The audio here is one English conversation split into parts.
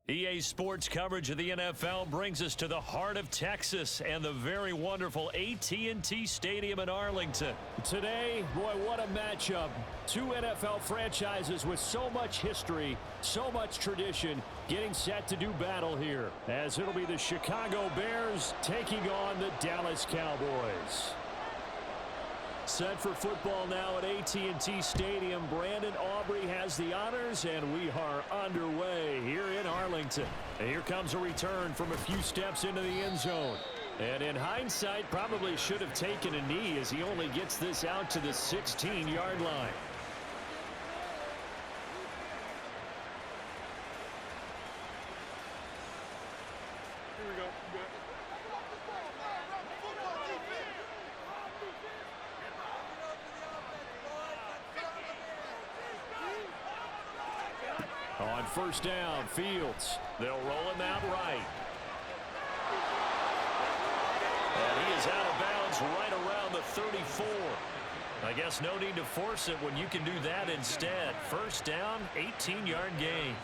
EA Sports coverage of the NFL brings us to the heart of Texas and the very wonderful AT&T Stadium in Arlington. Today, boy, what a matchup. Two NFL franchises with so much history, so much tradition, getting set to do battle here, as it'll be the Chicago Bears taking on the Dallas Cowboys. Set for football now at AT&T Stadium. Brandon Aubrey has the honors, and we are underway here in Arlington. And here comes a return from a few steps into the end zone. And in hindsight, probably should have taken a knee as he only gets this out to the 16-yard line. Here we go. On first down, Fields. They'll roll him out right. And he is out of bounds right around the 34. I guess no need to force it when you can do that instead. First down, 18-yard gain.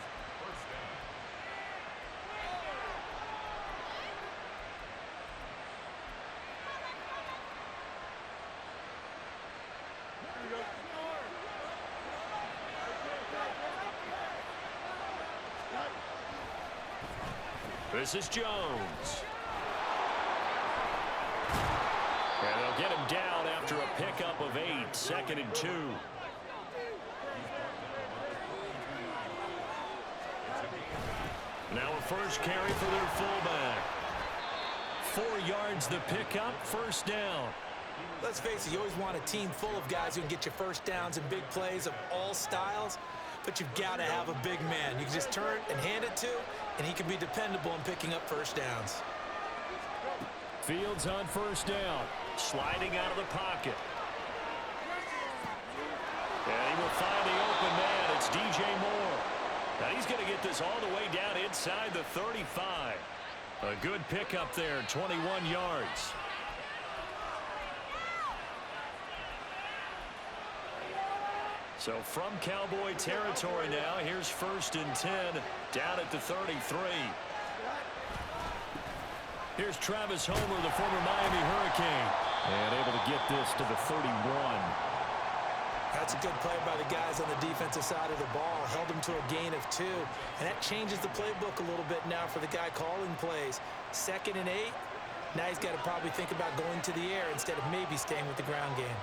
This is Jones. And they'll get him down after a pickup of 8, 2nd and 2. Now a first carry for their fullback. 4 yards the pickup, first down. Let's face it, you always want a team full of guys who can get you first downs and big plays of all styles. But you've got to have a big man. You can just turn and hand it to, and he can be dependable in picking up first downs. Fields on first down. Sliding out of the pocket. And he will find the open man. It's DJ Moore. Now he's going to get this all the way down inside the 35. A good pickup there, 21 yards. So from Cowboy territory now, here's 1st and 10 down at the 33. Here's Travis Homer, the former Miami Hurricane, and able to get this to the 31. That's a good play by the guys on the defensive side of the ball. Held him to a gain of 2, and that changes the playbook a little bit now for the guy calling plays. 2nd and 8. Now he's got to probably think about going to the air instead of maybe staying with the ground game.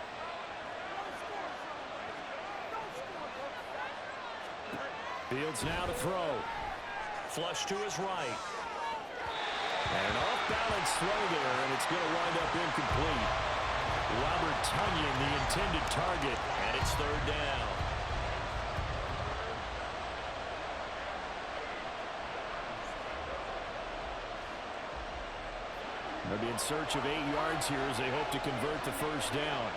Fields now to throw. Flush to his right. And an off-balance throw there, and it's going to wind up incomplete. Robert Tonyan, the intended target, and it's 3rd down. They'll be in search of 8 yards here as they hope to convert the first down.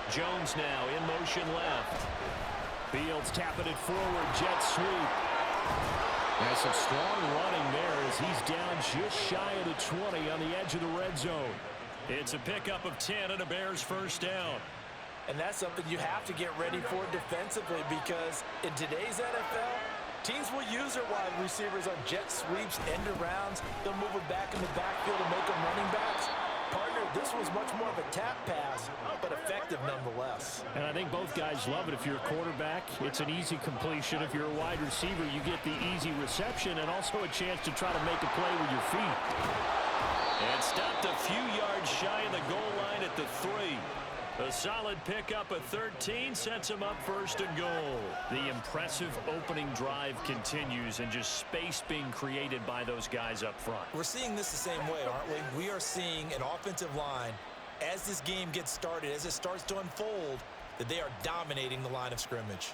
Jones now in motion left. Fields tapping it forward, jet sweep. Has some strong running there as he's down just shy of the 20 on the edge of the red zone. It's a pickup of 10 and a Bears first down. And that's something you have to get ready for defensively, because in today's NFL, teams will use their wide receivers on jet sweeps, end arounds. They'll move it back in the backfield and make them running backs. Partner, this was much more of a tap pass, but effective nonetheless. And I think both guys love it. If you're a quarterback, it's an easy completion. If you're a wide receiver, you get the easy reception and also a chance to try to make a play with your feet. And stopped a few yards shy of the goal line at the 3. A solid pickup of 13 sets him up 1st and goal. The impressive opening drive continues, and just space being created by those guys up front. We're seeing this the same way, aren't we? We are seeing an offensive line, as this game gets started, as it starts to unfold, that they are dominating the line of scrimmage.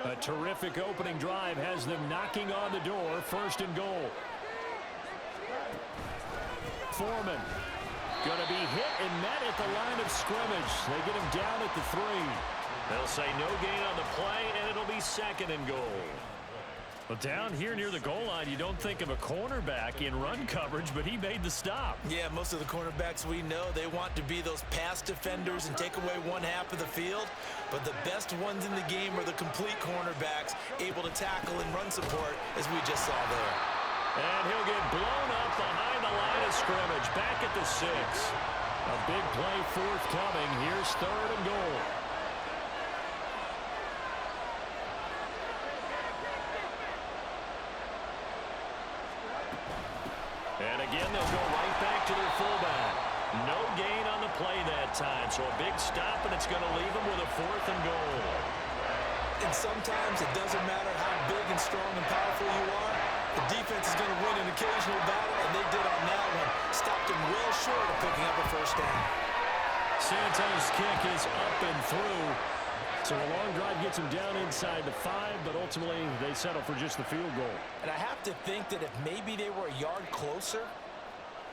A terrific opening drive has them knocking on the door. 1st and goal. Foreman going to be hit and met at the line of scrimmage. They get him down at the 3. They'll say no gain on the play, and it'll be 2nd and goal. Well, down here near the goal line, you don't think of a cornerback in run coverage, but he made the stop. Yeah, most of the cornerbacks we know, they want to be those pass defenders and take away one half of the field. But the best ones in the game are the complete cornerbacks, able to tackle and run support, as we just saw there. And he'll get blown up behind the line of scrimmage, back at the 6. A big play forthcoming. Here's 3rd and goal. And again, they'll go right back to their fullback. No gain on the play that time, so a big stop, and it's going to leave them with a 4th and goal. And sometimes it doesn't matter how big and strong and powerful you are. The defense is going to win an occasional battle, and they did on that one. Stopped them well short of picking up a 1st down. Santos' kick is up and through. So a long drive gets him down inside the 5, but ultimately they settle for just the field goal. And I have to think that if maybe they were a yard closer,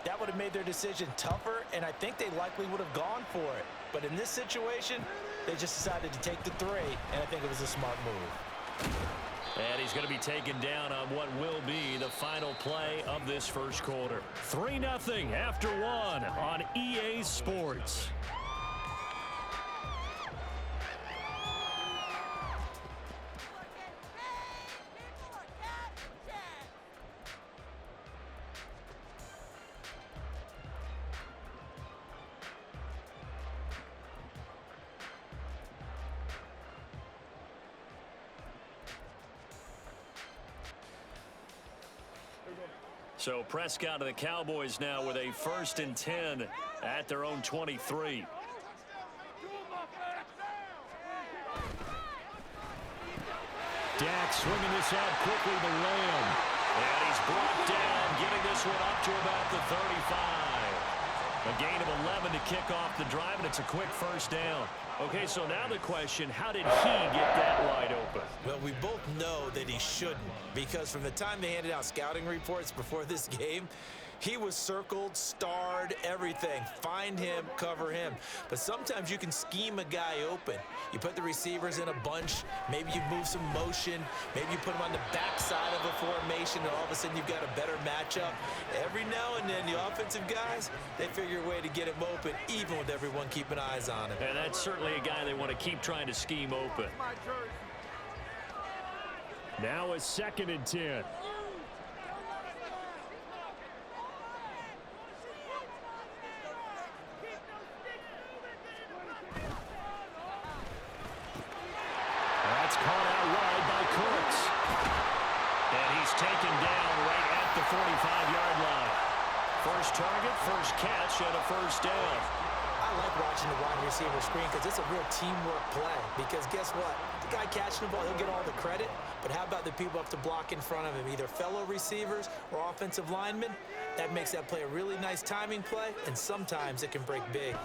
that would have made their decision tougher, and I think they likely would have gone for it. But in this situation, they just decided to take the 3, and I think it was a smart move. And he's going to be taken down on what will be the final play of this first quarter. 3-0 after 1 on EA Sports. So Prescott of the Cowboys now with a 1st and 10 at their own 23. Dak swinging this out quickly to Lamb. And he's brought down, getting this one up to about the 35. A gain of 11 to kick off the drive, and it's a quick 1st down. Okay, so now the question, how did he get that wide open? Well, we both know that he shouldn't, because from the time they handed out scouting reports before this game, he was circled, starred, everything. Find him, cover him. But sometimes you can scheme a guy open. You put the receivers in a bunch. Maybe you move some motion. Maybe you put them on the backside of a formation, and all of a sudden you've got a better matchup. Every now and then, the offensive guys, they figure a way to get him open, even with everyone keeping eyes on him. And that's certainly a guy they want to keep trying to scheme open. Now a 2nd and 10. That's caught out wide by Cooks. And he's taken down right at the 45-yard line. First target, first catch, and a 1st down. I like watching the wide receiver screen because it's a real teamwork play. Because guess what? The guy catching the ball, he'll get all the credit. But how about the people up to block in front of him, either fellow receivers or offensive linemen? That makes that play a really nice timing play, and sometimes it can break big.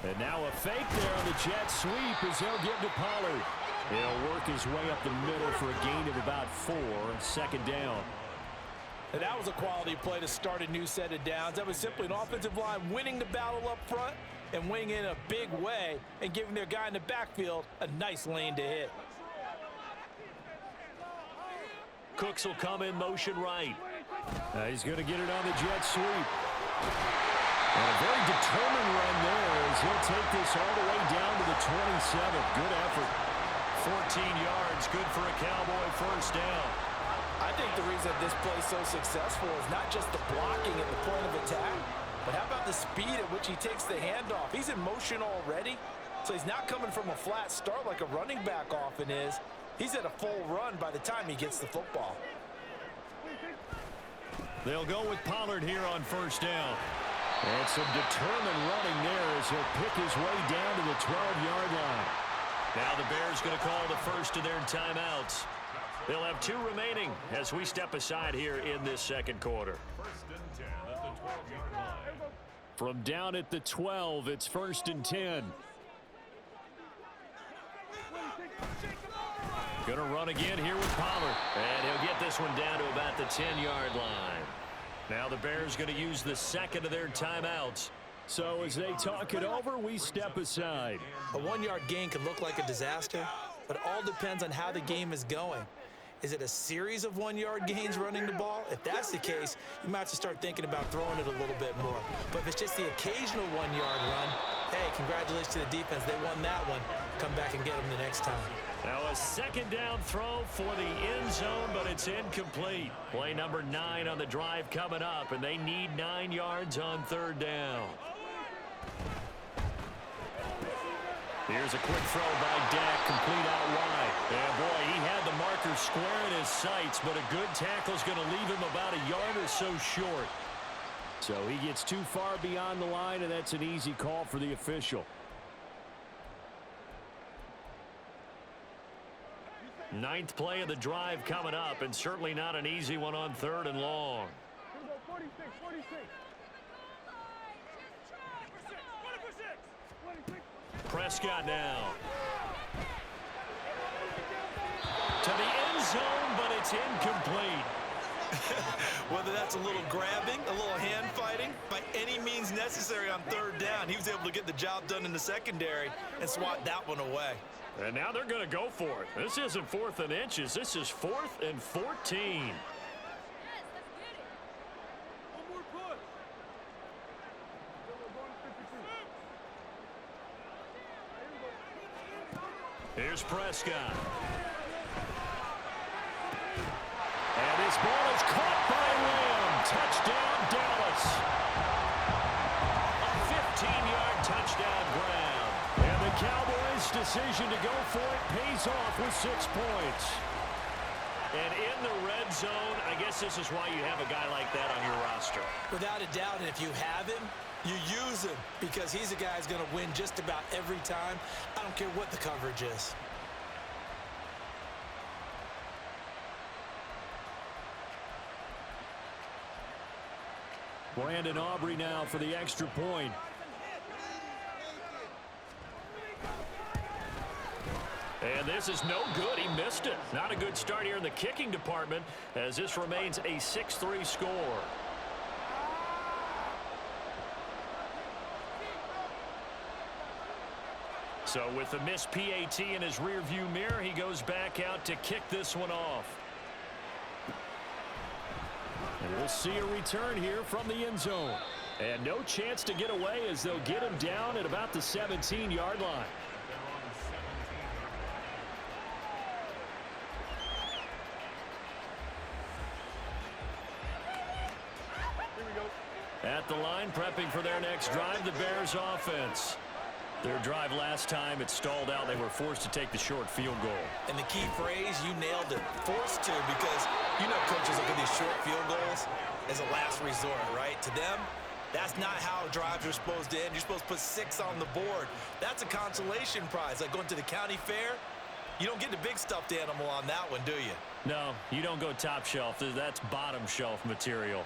And now a fake there on the jet sweep as they'll give to Pollard. He'll work his way up the middle for a gain of about 4, 2nd down. And that was a quality play to start a new set of downs. That was simply an offensive line winning the battle up front and winning in a big way and giving their guy in the backfield a nice lane to hit. Cooks will come in motion right. He's going to get it on the jet sweep. And a very determined run there as he'll take this all the way down to the 27. Good effort. 14 yards, good for a Cowboy 1st down. I think the reason this play is so successful is not just the blocking at the point of attack, but how about the speed at which he takes the handoff? He's in motion already, so he's not coming from a flat start like a running back often is. He's at a full run by the time he gets the football. They'll go with Pollard here on 1st down. And some determined running there as he'll pick his way down to the 12-yard line. Now the Bears going to call the first of their timeouts. They'll have 2 remaining as we step aside here in this 2nd quarter. 1st and 10 at the 12-yard line. From down at the 12, it's 1st and 10. Going to run again here with Pollard. And he'll get this one down to about the 10-yard line. Now the Bears going to use the 2nd of their timeouts. So as they talk it over, we step aside. A 1-yard gain can look like a disaster, but it all depends on how the game is going. Is it a series of 1-yard gains running the ball? If that's the case, you might have to start thinking about throwing it a little bit more. But if it's just the occasional 1-yard run, hey, congratulations to the defense. They won that one. Come back and get them the next time. Now a second down throw for the end zone, but it's incomplete. Play number 9 on the drive coming up, and they need 9 yards on third down. Here's a quick throw by Dak, complete out wide. And boy, he had the marker square in his sights, but a good tackle's going to leave him about a yard or so short. So he gets too far beyond the line, and that's an easy call for the official. 9th play of the drive coming up, and certainly not an easy one on third and long. 46. Prescott now. To the end zone, but it's incomplete. Whether that's a little grabbing, a little hand fighting, by any means necessary on third down, he was able to get the job done in the secondary and swat that one away. And now they're going to go for it. This isn't 4th and inches. This is 4th and 14. Here's Prescott. And this ball is caught by Lamb. Touchdown, Dallas. A 15-yard touchdown grab. And the Cowboys' decision to go for it pays off with 6 points. And in the red zone, I guess this is why you have a guy like that on your roster. Without a doubt, and if you have him, you use him because he's a guy who's going to win just about every time. I don't care what the coverage is. Brandon Aubrey now for the extra point. And this is no good. He missed it. Not a good start here in the kicking department as this remains a 6-3 score. So with the missed PAT in his rearview mirror, he goes back out to kick this one off. And we'll see a return here from the end zone. And no chance to get away as they'll get him down at about the 17-yard line. At the line, prepping for their next drive, the Bears offense. Their drive last time, it stalled out. They were forced to take the short field goal. And the key phrase, you nailed it, forced to, because you know coaches look at these short field goals as a last resort, right? To them, that's not how drives are supposed to end. You're supposed to put 6 on the board. That's a consolation prize. Like going to the county fair, you don't get the big stuffed animal on that one, do you? No, you don't go top shelf. That's bottom shelf material.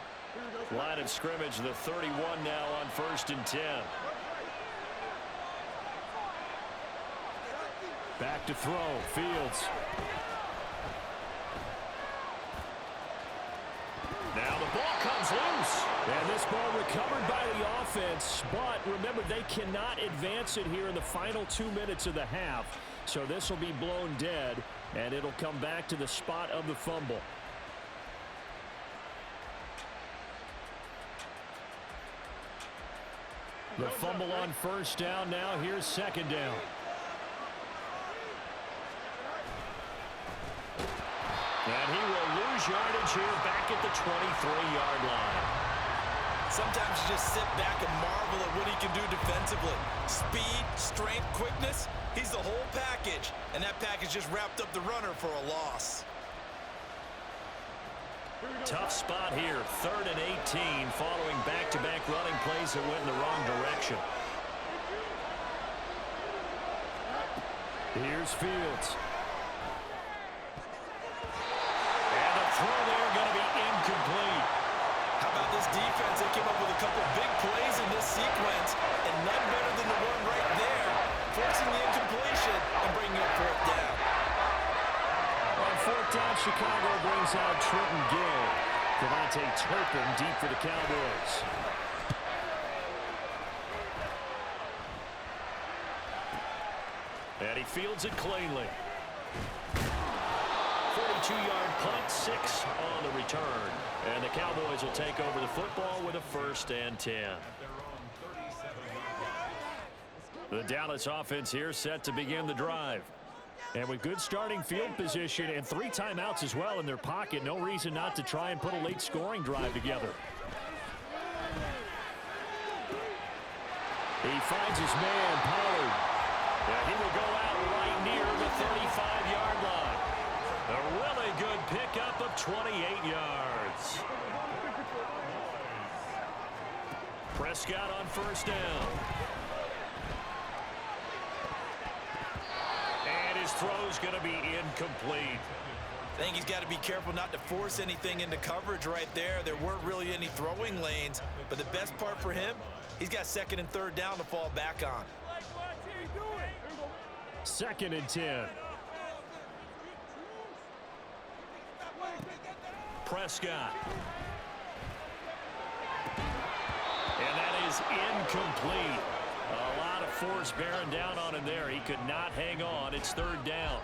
Line of scrimmage, the 31 now on 1st and 10. Back to throw, Fields. Now the ball comes loose. And this ball recovered by the offense, but remember, they cannot advance it here in the final 2 minutes of the half. So this will be blown dead, and it'll come back to the spot of the fumble. The fumble on 1st down. Now here's 2nd down. And he will lose yardage here back at the 23-yard line. Sometimes you just sit back and marvel at what he can do defensively. Speed, strength, quickness, he's the whole package. And that package just wrapped up the runner for a loss. Tough spot here, 3rd and 18, following back-to-back running plays that went in the wrong direction. Here's Fields. And the throw there going to be incomplete. How about this defense? They came up with a couple big plays in this sequence, and none better than the one right there, forcing the incompletion and bringing up 4th down. On 4th down, Chicago brings out Trenton Gill. Devontae Turpin deep for the Cowboys. And he fields it cleanly. 40 32-yard punt, 6 on the return. And the Cowboys will take over the football with a 1st and 10. The Dallas offense here set to begin the drive. And with good starting field position and 3 timeouts as well in their pocket, no reason not to try and put a late scoring drive together. He finds his man, Pollard. And he will go out right near the 35-yard line. A really good pickup of 28 yards. Prescott on 1st down. And his throw's going to be incomplete. I think he's got to be careful not to force anything into coverage right there. There weren't really any throwing lanes, but the best part for him, he's got 2nd and 3rd down to fall back on. 2nd and 10. Prescott. And that is incomplete. A lot of force bearing down on him there. He could not hang on. It's 3rd down.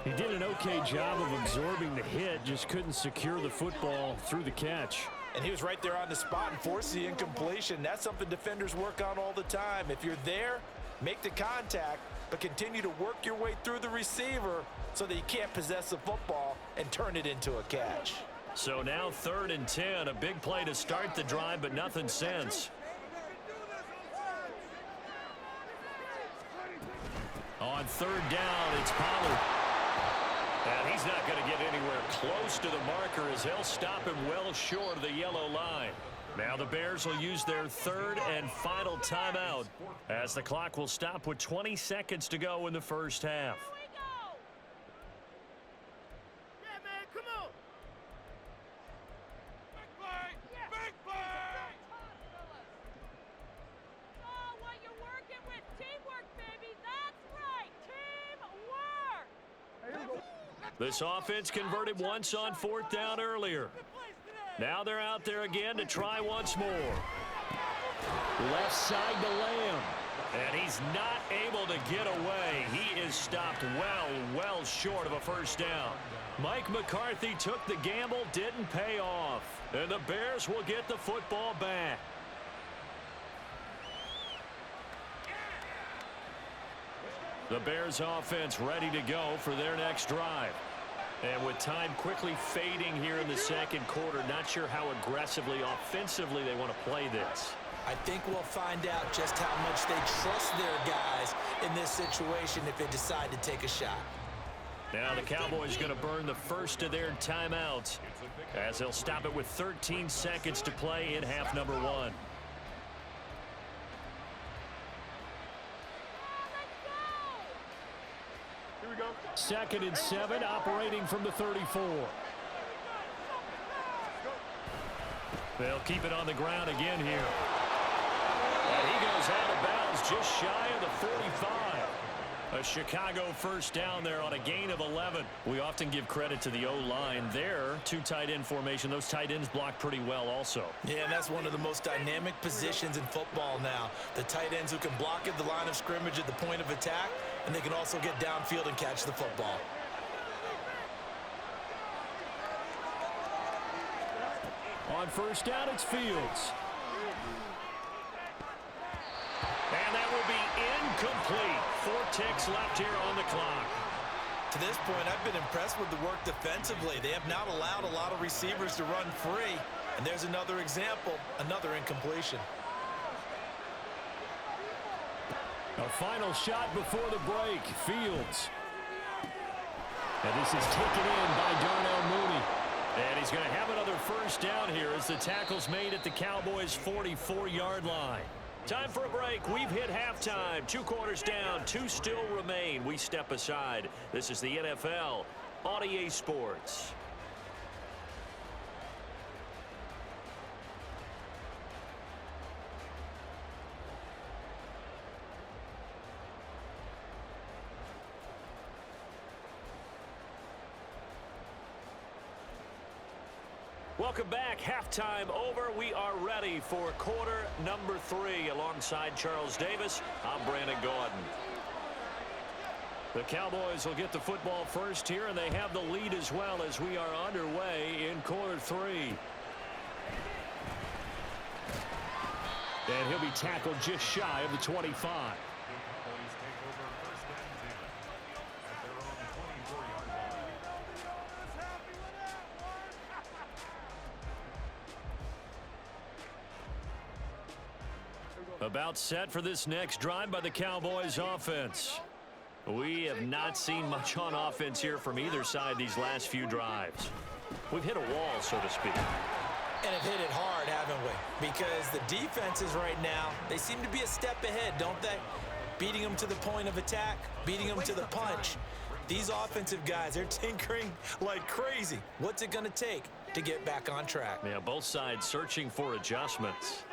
He did an okay job of absorbing the hit, just couldn't secure the football through the catch. And he was right there on the spot and forced the incompletion. That's something defenders work on all the time. If you're there, make the contact, but continue to work your way through the receiver so that you can't possess the football and turn it into a catch. So now 3rd and 10, a big play to start the drive, but nothing since. On 3rd down, it's Pollard. And he's not going to get anywhere close to the marker as he'll stop him well short of the yellow line. Now the Bears will use their 3rd and final timeout as the clock will stop with 20 seconds to go in the 1st half. This offense converted once on 4th down earlier. Now they're out there again to try once more. Left side to Lamb. And he's not able to get away. He is stopped well short of a 1st down. Mike McCarthy took the gamble, didn't pay off. And the Bears will get the football back. The Bears offense ready to go for their next drive. And with time quickly fading here in the 2nd quarter, not sure how aggressively, offensively they want to play this. I think we'll find out just how much they trust their guys in this situation if they decide to take a shot. Now the Cowboys going to burn the 1st of their timeouts as they'll stop it with 13 seconds to play in half number 1. 2nd and 7, operating from the 34. They'll keep it on the ground again here. And he goes out of bounds just shy of the 45. A Chicago 1st down there on a gain of 11. We often give credit to the O-line there. 2 tight end formation. Those tight ends block pretty well also. Yeah, and that's one of the most dynamic positions in football now. The tight ends who can block at the line of scrimmage at the point of attack, and they can also get downfield and catch the football. On 1st down, it's Fields. And that will be incomplete. 4 ticks left here on the clock. To this point, I've been impressed with the work defensively. They have not allowed a lot of receivers to run free. And there's another example, another incompletion. A final shot before the break. Fields. And this is taken in by Darnell Mooney. And he's going to have another 1st down here as the tackle's made at the Cowboys' 44-yard line. Time for a break. We've hit halftime. 2 quarters down. 2 still remain. We step aside. This is the NFL on EA Sports. Welcome back. Halftime over. We are ready for quarter number 3. Alongside Charles Davis, I'm Brandon Gordon. The Cowboys will get the football first here, and they have the lead as well as we are underway in quarter 3. And he'll be tackled just shy of the 25. About set for this next drive by the Cowboys offense. We have not seen much on offense here from either side these last few drives. We've hit a wall, so to speak. And have hit it hard, haven't we? Because the defenses right now, they seem to be a step ahead, don't they? Beating them to the point of attack, beating them to the punch. These offensive guys, they're tinkering like crazy. What's it going to take to get back on track? Yeah, both sides searching for adjustments.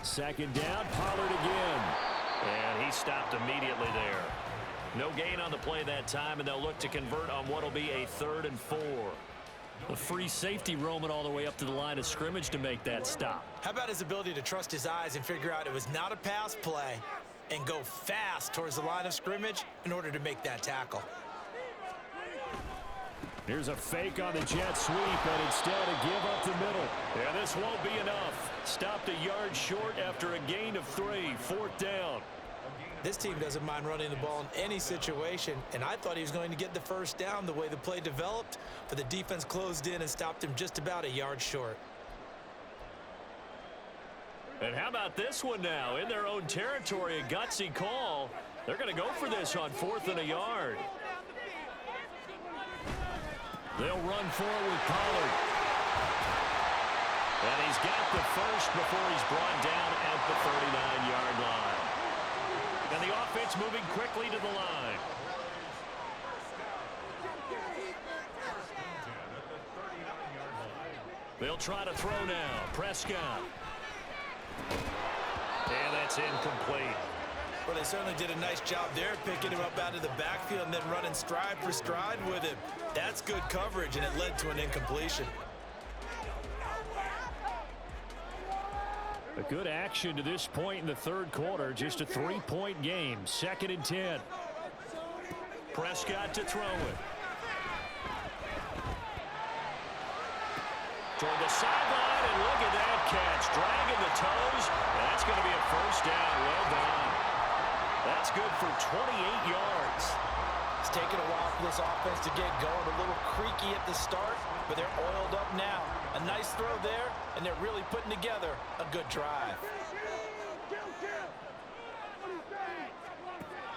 Second down, Pollard again. And he stopped immediately there. No gain on the play that time, and they'll look to convert on what will be a 3rd and 4. A free safety roaming all the way up to the line of scrimmage to make that stop. How about his ability to trust his eyes and figure out it was not a pass play and go fast towards the line of scrimmage in order to make that tackle? Here's a fake on the jet sweep, and instead a give up the middle. Yeah, this won't be enough. Stopped a yard short after a gain of 3. 4th down. This team doesn't mind running the ball in any situation, and I thought he was going to get the first down the way the play developed, but the defense closed in and stopped him just about a yard short. And how about this one now? In their own territory, a gutsy call. They're going to go for this on 4th and a yard. They'll run forward with Pollard. And he's got the first before he's brought down at the 39-yard line. And the offense moving quickly to the line. They'll try to throw now. Prescott. And that's incomplete. Well, they certainly did a nice job there, picking him up out of the backfield and then running stride for stride with him. That's good coverage, and it led to an incompletion. A good action to this point in the 3rd quarter. Just a 3-point game. 2nd and 10. Prescott to throw it. Toward the sideline, and look at that catch. Dragging the toes. That's going to be a first down. Well done. That's good for 28 yards. It's taken a while for this offense to get going. A little creaky at the start, but they're oiled up now. A nice throw there, and they're really putting together a good drive.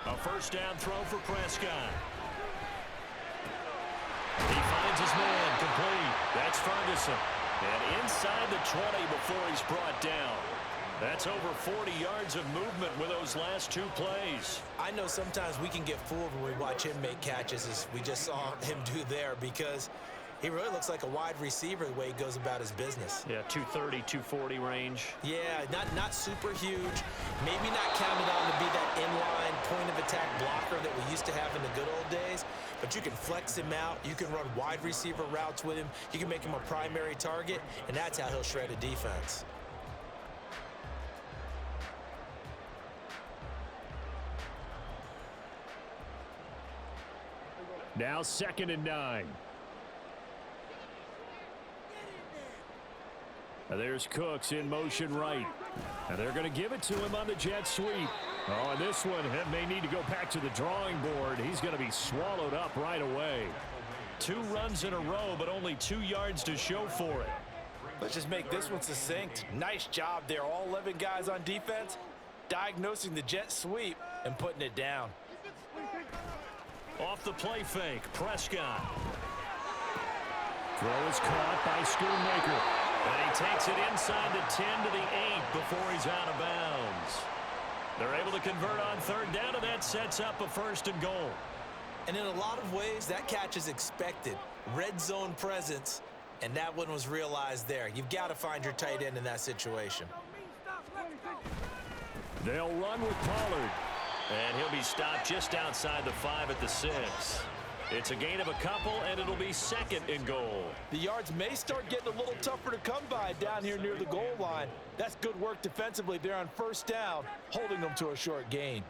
A first down throw for Prescott. He finds his man, complete. That's Ferguson. And inside the 20 before he's brought down. That's over 40 yards of movement with those last 2 plays. I know sometimes we can get fooled when we watch him make catches, as we just saw him do there, because he really looks like a wide receiver the way he goes about his business. Yeah, 230, 240 range. Yeah, not super huge. Maybe not counted on to be that inline point of attack blocker that we used to have in the good old days, but you can flex him out. You can run wide receiver routes with him. You can make him a primary target, and that's how he'll shred a defense. Now 2nd and 9. There's Cooks in motion right. And they're going to give it to him on the jet sweep. Oh, and this one may need to go back to the drawing board. He's going to be swallowed up right away. 2 runs in a row, but only 2 yards to show for it. Let's just make this one succinct. Nice job there. All 11 guys on defense, diagnosing the jet sweep and putting it down. Off the play fake, Prescott. Throw is caught by Schoonmaker. And he takes it inside the 10 to the 8 before he's out of bounds. They're able to convert on 3rd down, and that sets up a 1st and goal. And in a lot of ways, that catch is expected. Red zone presence, and that one was realized there. You've got to find your tight end in that situation. They'll run with Pollard. And he'll be stopped just outside the 5 at the 6. It's a gain of a couple, and it'll be 2nd and goal. The yards may start getting a little tougher to come by down here near the goal line. That's good work defensively there on 1st down, holding them to a short gain.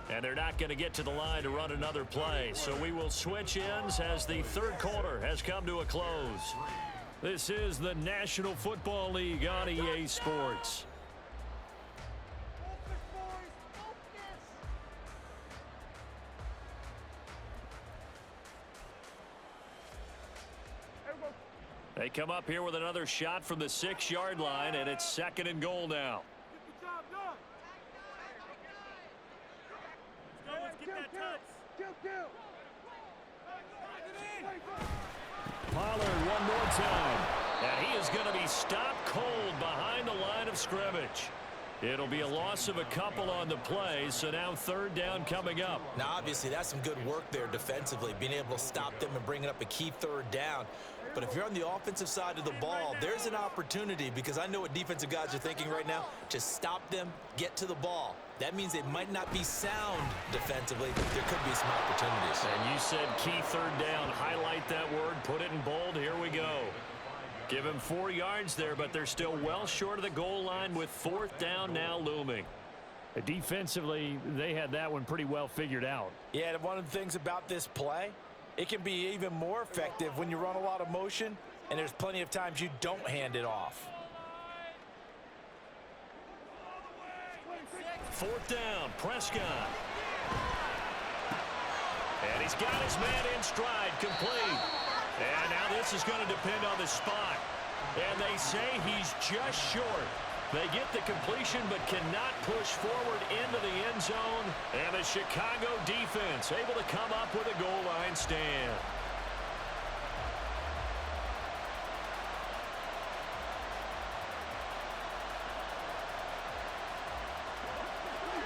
And they're not going to get to the line to run another play. So we will switch ends as the 3rd quarter has come to a close. This is the National Football League on EA Sports. They come up here with another shot from the 6-yard line, and it's 2nd and goal now. Pollard one more time. And he is going to be stopped cold behind the line of scrimmage. It'll be a loss of a couple on the play, so now 3rd down coming up. Now, obviously, that's some good work there defensively, being able to stop them and bringing up a key 3rd down. But if you're on the offensive side of the ball, there's an opportunity, because I know what defensive guys are thinking right now. Just stop them, get to the ball. That means they might not be sound defensively. There could be some opportunities. And you said key 3rd down. Highlight that word, put it in bold. Here we go. Give him 4 yards there, but they're still well short of the goal line with 4th down now looming. Defensively, they had that one pretty well figured out. Yeah, and one of the things about this play, it can be even more effective when you run a lot of motion, and there's plenty of times you don't hand it off. 4th down, Prescott. And he's got his man in stride, complete. And now this is going to depend on the spot. And they say he's just short. They get the completion but cannot push forward into the end zone. And the Chicago defense able to come up with a goal line stand.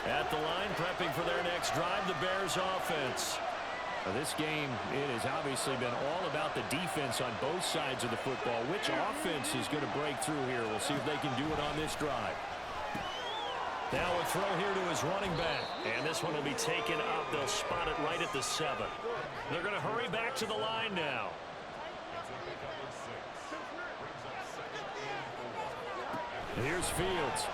At the line, prepping for their next drive, the Bears offense. Now, this game, it has obviously been all about the defense on both sides of the football. Which offense is going to break through here? We'll see if they can do it on this drive. Now a throw here to his running back. And this one will be taken up. They'll spot it right at the 7. They're going to hurry back to the line now. Here's Fields.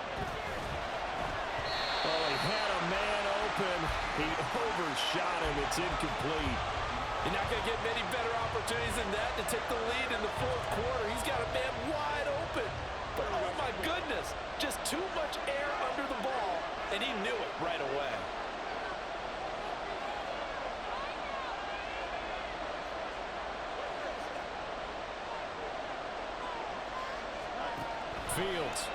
Oh, he had a man open. He overshot him. It's incomplete. You're not going to get many better opportunities than that to take the lead in the 4th quarter. He's got a man wide open. But, oh, my goodness, just too much air under the ball, and he knew it right away. Fields.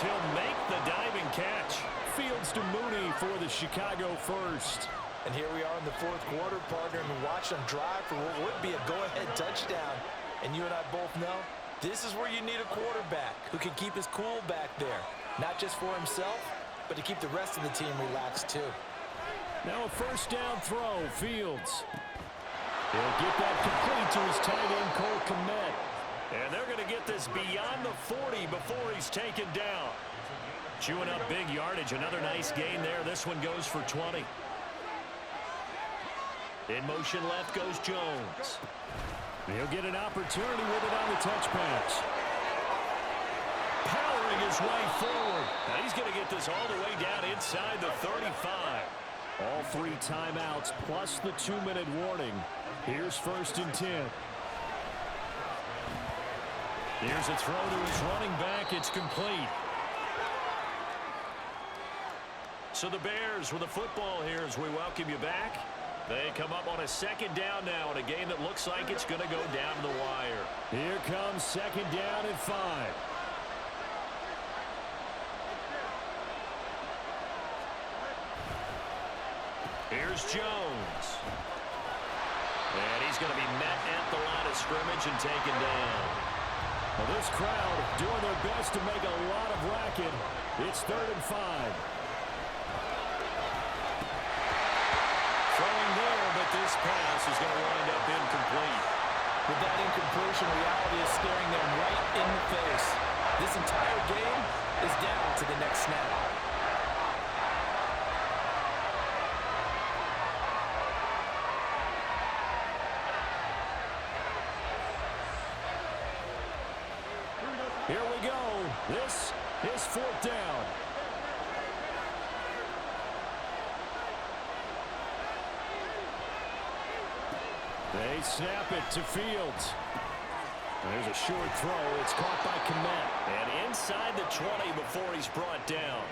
He'll make the diving catch. Fields to Mooney for the Chicago first. And here we are in the 4th quarter, partner, and watch them drive for what would be a go-ahead touchdown. And you and I both know this is where you need a quarterback who can keep his cool back there. Not just for himself, but to keep the rest of the team relaxed too. Now a 1st down throw, Fields. He'll get that complete to his tight end, Cole Kmet. And they're going to get this beyond the 40 before he's taken down. Chewing up big yardage. Another nice gain there. This one goes for 20. In motion left goes Jones. He'll get an opportunity with it on the touch pass. Powering his way forward. Now he's going to get this all the way down inside the 35. All 3 timeouts plus the 2-minute warning. Here's 1st and 10. Here's a throw to his running back. It's complete. So the Bears with the football here as we welcome you back. They come up on a 2nd down now in a game that looks like it's going to go down the wire. Here comes 2nd down and 5. Here's Jones. And he's going to be met at the line of scrimmage and taken down. Well, this crowd doing their best to make a lot of racket. It's 3rd and 5. Throwing there, but this pass is going to wind up incomplete. With that incompletion, reality is staring them right in the face. This entire game is down to the next snap. Here we go. This is 4th down. They snap it to Fields. There's a short throw. It's caught by Kmet. And inside the 20 before he's brought down.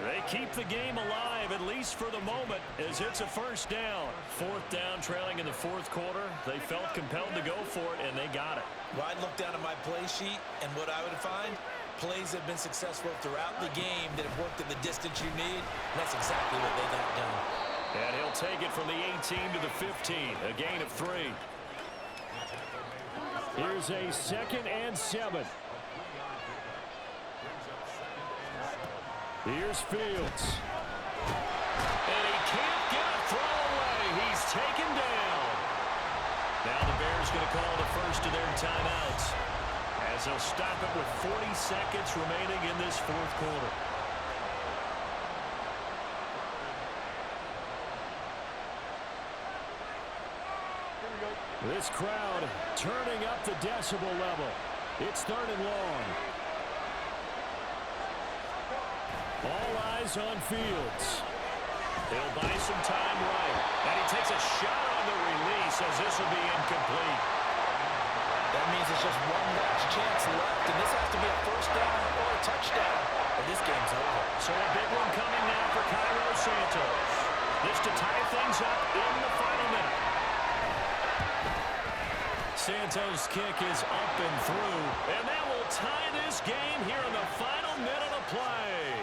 They keep the game alive, at least for the moment, as it's a first down. 4th down, trailing in the 4th quarter. They felt compelled to go for it, and they got it. Well, I'd look down at my play sheet, and what I would find, plays have been successful throughout the game that have worked at the distance you need, and that's exactly what they got done. And he'll take it from the 18 to the 15, a gain of 3. Here's a 2nd and 7. Here's Fields. And he can't get a throw away. He's taken down. Now the Bears going to call the first of their timeouts, as they'll stop it with 40 seconds remaining in this 4th quarter. This crowd turning up the decibel level. It's 3rd and long. All eyes on Fields. He'll buy some time right. And he takes a shot on the release, as this will be incomplete. That means it's just one last chance left, and this has to be a first down or a touchdown, or this game's over. So a big one coming now for Cairo Santos. This to tie things up in the final minute. Santos' kick is up and through, and that will tie this game here in the final minute of play.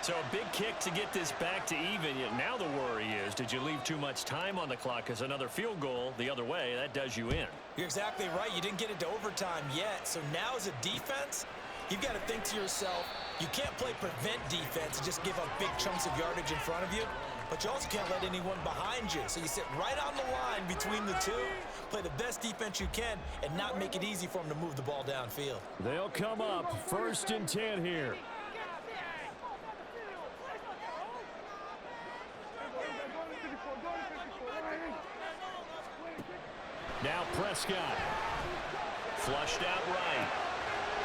So a big kick to get this back to even. Now the worry is, did you leave too much time on the clock? Because another field goal the other way, that does you in. You're exactly right. You didn't get it to overtime yet. So now as a defense, you've got to think to yourself, you can't play prevent defense and just give up big chunks of yardage in front of you. But you also can't let anyone behind you. So you sit right on the line between the two, play the best defense you can, and not make it easy for them to move the ball downfield. They'll come up 1st and 10 here. Now Prescott. Flushed out right.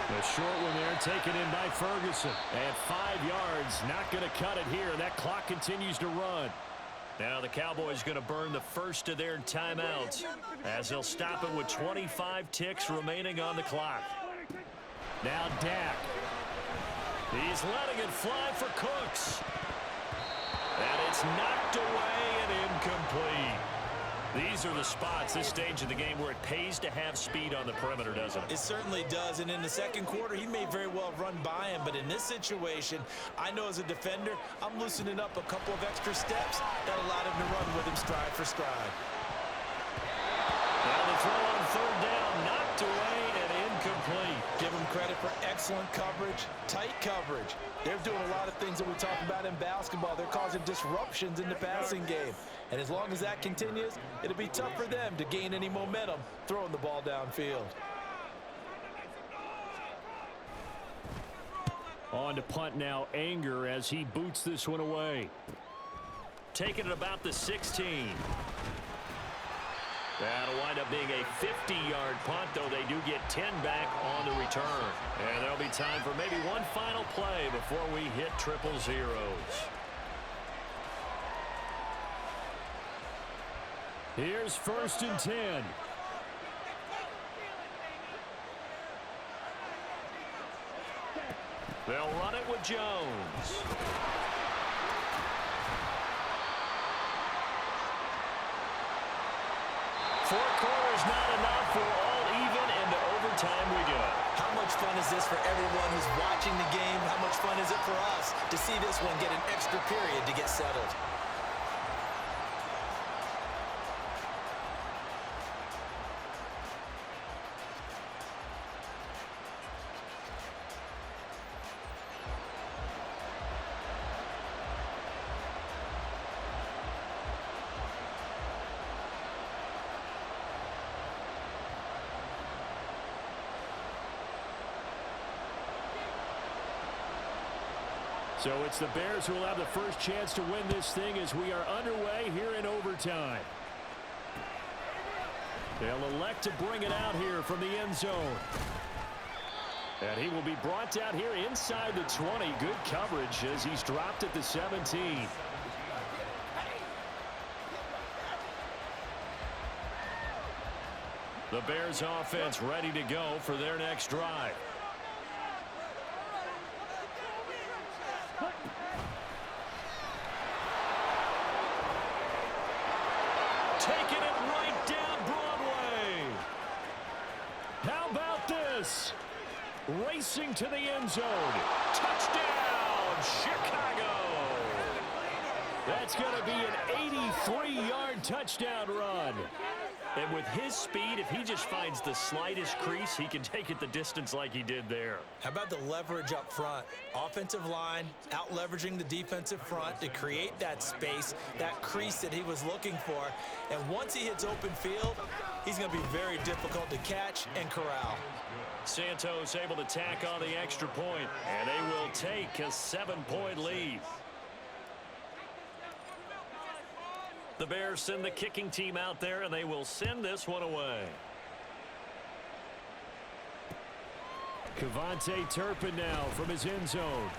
The short one there taken in by Ferguson. And 5 yards, not going to cut it here. That clock continues to run. Now the Cowboys going to burn the first of their timeouts, as they'll stop it with 25 ticks remaining on the clock. Now Dak. He's letting it fly for Cooks. And it's knocked away and incomplete. These are the spots, this stage of the game, where it pays to have speed on the perimeter, doesn't it? It certainly does, and in the 2nd quarter, he may very well run by him, but in this situation, I know as a defender, I'm loosening up a couple of extra steps that allowed him to run with him stride for stride. Now the throw on 3rd down, knocked away and incomplete. Give him credit for excellent coverage, tight coverage. They're doing a lot of things that we talk about in basketball. They're causing disruptions in the passing game. And as long as that continues, it'll be tough for them to gain any momentum throwing the ball downfield. On to punt now, Anger, as he boots this one away. Taking it about the 16. That'll wind up being a 50-yard punt, though they do get 10 back on the return. And there'll be time for maybe one final play before we hit triple zeros. Here's 1st and 10. They'll run it with Jones. 4 quarters not enough. We're all even, and to overtime we go. How much fun is this for everyone who's watching the game? How much fun is it for us to see this one get an extra period to get settled? So it's the Bears who will have the first chance to win this thing as we are underway here in overtime. They'll elect to bring it out here from the end zone. And he will be brought out here inside the 20. Good coverage as he's dropped at the 17. The Bears offense ready to go for their next drive. Taking it right down Broadway. How about this? Racing to the end zone. Touchdown, Chicago. That's going to be an 83-yard touchdown run. And with his speed, if he just finds the slightest crease, he can take it the distance like he did there. How about the leverage up front? Offensive line out-leveraging the defensive front to create that space, that crease that he was looking for. And once he hits open field, he's going to be very difficult to catch and corral. Santos able to tack on the extra point, and they will take a 7-point lead. The Bears send the kicking team out there, and they will send this one away. Cavante Turpin now from his end zone.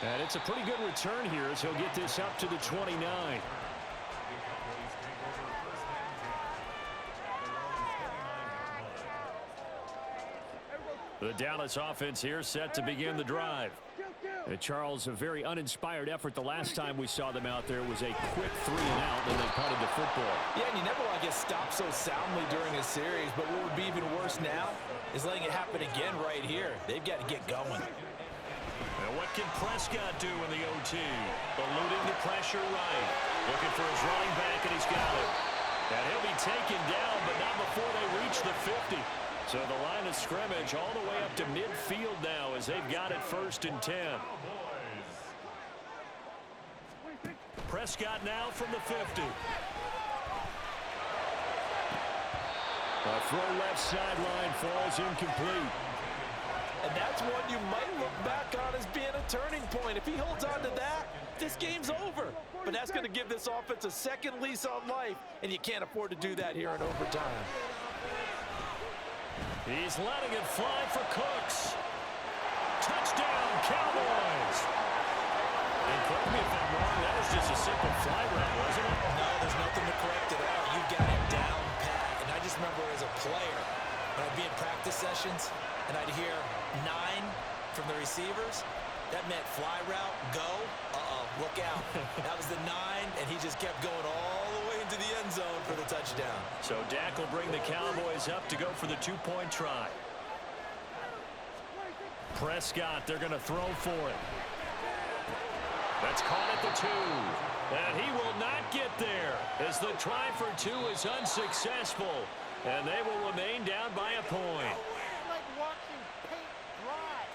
And it's a pretty good return here as he'll get this up to the 29. The Dallas offense here set to begin the drive. Charles, a very uninspired effort the last time we saw them out there was a quick 3-and-out, then they punted the football. Yeah, and you never want to get stopped so soundly during a series, but what would be even worse now is letting it happen again right here. They've got to get going. And what can Prescott do in the OT? Eluding the pressure right. Looking for his running back, and he's got it. And he'll be taken down, but not before they reach the 50. So the line of scrimmage all the way up to midfield now as they've got it 1st and 10. Prescott now from the 50. A throw left sideline falls incomplete. And that's one you might look back on as being a turning point. If he holds on to that, this game's over. But that's going to give this offense a second lease on life, and you can't afford to do that here in overtime. He's letting it fly for Cooks. Touchdown, Cowboys. And correct me if I'm wrong, that was just a simple fly route, wasn't it? No, there's nothing to correct it out. You got it down pat. And I just remember as a player, when I'd be in practice sessions, and I'd hear 9 from the receivers, that meant fly route, go, look out. That was the 9, and he just kept going all the way into the end zone for the touchdown. So Dak will bring the Cowboys up to go for the 2-point try. Prescott, they're going to throw for it. That's caught at the 2. And he will not get there as the try for 2 is unsuccessful. And they will remain down by a point.